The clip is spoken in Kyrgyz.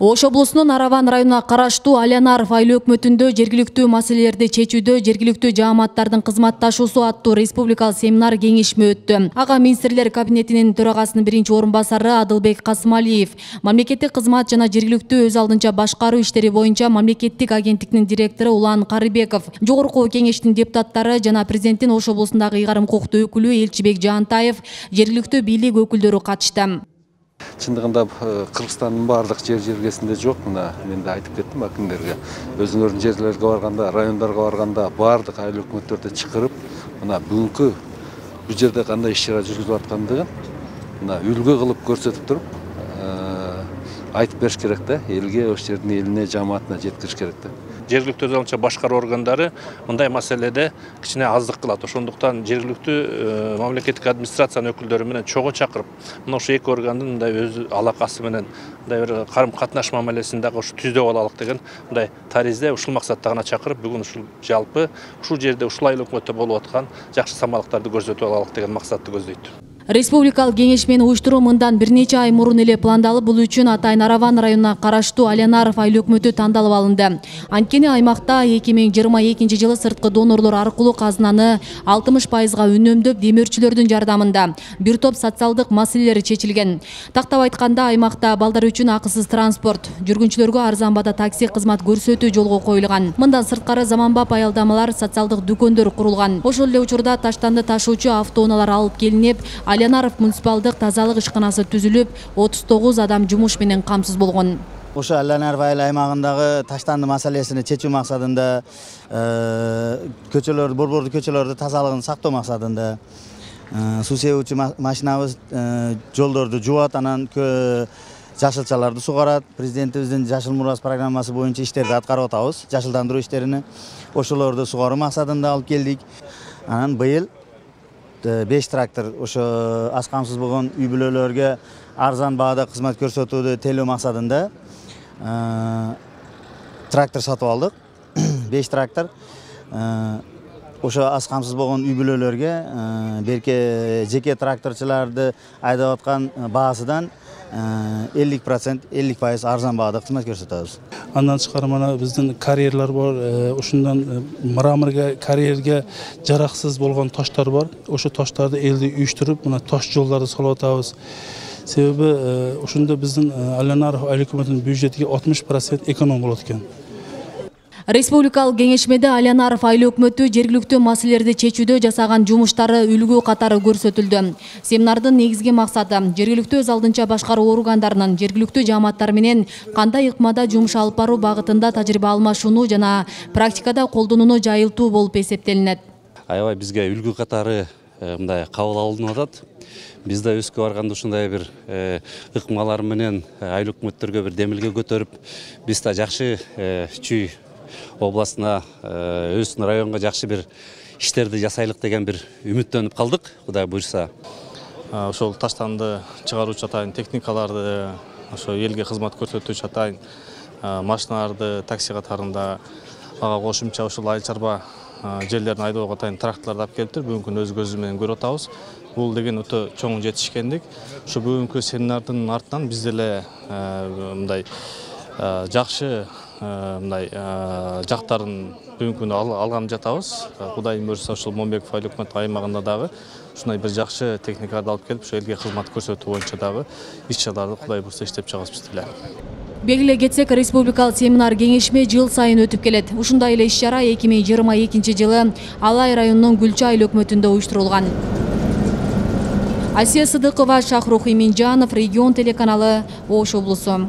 Ош облусунун Араван районуна караштуу Алянаров айыл өкмөтүндө жергиликтүү маселелерди чечүүдө жергиликтүү жааматтардын кызматташуусу аттуу республикалык семинар кеңешме өттү. Ага министрлер кабинетинин төрагасынын биринчи орун басары Адылбек Касымалиев, мамлекеттик кызмат жана жергиликтүү өз алдынча башкаруу иштери боюнча мамлекеттик агенттиктин директору Улан Карыбеков, жогорку кеңештин депутаттары жана президенттин Ош облусундагы ыйгарым укуктуу өкүлү Элчибек Жаантаев, жергиликтүү бийлик өкүлдөрү катышты. Чындыгында Кыргызстандын баардык жергесинде жок. Мына мен да айтып кеттим акимдерге. Өзүңөрдүн жерлерге барганда, райондарга барганда баардык айыл өкмөттөрдү чакырып, мына бүгүнкү бул жерде кандай иш-чара жүргүзүп аткандыгын мына үлгү кылып көрсөтүп туруп, айтып бериш керек да, элге, ош жердин элине, жамаатына жеткириш керек да. Жергиликтүү өз алдынча башкаруу органдары мындай маселеде кичине аздык кылат. Ошондуктан жергиликтүү мамлекеттик администрациянын өкүлдөрү менен чогуу чакырып, мына ошо эки органдын мындай өз алакасы менен мындай бир карым-катнаш мамилесин дагы ушу түздөп алалык деген мындай таризде ушул максатта гана чакырып, бүгүн ушул жалпы ушул жерде ушул айыл өкмөттө болуп аткан жакшы самалыктарды көрсөтүп алалык деген максатты көздөйт. Республикалык кеңешмени уюштуруу мындан бир нече ай мурун эле пландалып, бул үчүн атайын Араван районуна караштуу Алянаров айыл өкмөтү тандалып алынды. Анткени аймакта 2022 жылы сырткы донорлор аркылуу казынаны 60%га үнөмдөп, демөөрчүлөрдүн жардамында бир топ социалдык маселелер чечилген. Тактап айтканда, аймакта балдар үчүн акысыз транспорт, жүргүнчүлөргө арзан баада такси кызмат көрсөтүү жолго коюлган. Мындан сырткары заманбап аялдамалар, социалдык дүкөндөр курулган. Ошол эле учурда таштанды ташуучу автоунаалар алып келинип, Алянаров муниципалдык тазалык ишканасы түзүлүп, 39 адам жумуш менен камсыз болгон. Ошо Алянаров айыл аймагындагы таштанды маселесин чечүү максатында, көчөлөрдү, борбордуу көчөлөрдү тазалыгын сактоо максатында суу себүүчү машинабыз жолдорду жуат, анан жашылчаларды сугарат. Президентибиздин Жашыл Мурас программасы боюнча иштерди аткарып атабыз. Жашылдандыруу иштерини ошолорду сугаруу максатында алып келдик. Анан быйыл 5 трактор ошо аз камсыз болгон үй бүлөлөргө арзан баада кызмат көрсөтүүдө телөө максатында трактор сатып алдык. 5 трактор ошо аз камсыз болгон үй бүлөлөргө берке жеке тракторчуларды айдап аткан баасыдан 50% арзан баада кызмат көрсөтөбүз. Андан тышкары мына биздин карьерлер бар, ушундан мраморго, карьерге жараксыз болгон таштар бар. Ошо таштарды элди үйүштүрүп, мына таш жолдарды салып атабыз. Себеби ошондо биздин Алянаров айыл өкмөтүнүн бюджетиге 60% эконом болот экен. Республикалык кеңешмеде Алянаров айыл өкмөтү жергиликтүү маселелерди чечүүдө жасаган жумуштары үлгү катары көрсөтүлдү. Семинардын негизги максаты жергиликтүү өз алдынча башкаруу органдарынын жергиликтүү жааматтар менен кандай ыкмада жумуш алып баруу багытында тажрыйба алмашууну жана практикада колдонууну жайылтуу болуп эсептелинет. Аябай бизге үлгү катары мындай кабыл алынып атат. Биз да өскө барганда ушундай бир ыкмалар менен айыл өкмөттөргө бир демилге көтөрүп, биз да жакшы Чүй областына, өзүнүн районго жакшы бир иштерди жасайлык деген бир үмүттөнүп калдык, Кудай буйрса. Ошол таштанды чыгаруучу атайын техникаларды, ошо элге кызмат көрсөтүүчү атайын машиналарды, такси катарында, ага кошумча ушул айыл чарба жерлерин айдоого атайын тракторлорду алып келиптир. Бүгүнкү күнү өз көзүбүз менен көрүп атабыз. Бул деген өтө чоң жетишкендик. Ушу бүгүнкү семинардын артынан биз деле мындай жакшы мындай жактарын бүгүнкү күнү алган жатабыз. Кудайым буйрса ушул Момбеков айыл өкмөт аймагында дагы ушундай бир жакшы техникаларды алып келип, ошо элге кызмат көрсөтүү боюнча дагы иш-чараларды Кудай буйрса иштеп чыгабыз биз деле. Белгилей кетсек, республикалык семинар кеңешме жыл сайын өтүп келет. Ушундай эле иш-чара 2022 жылы Алай районунун Гүлчү айыл өкмөтүндө уюштурулган. Асия Сыдыкова, Шахрух Иминжанов, Регион телеканалы, Ош облусу.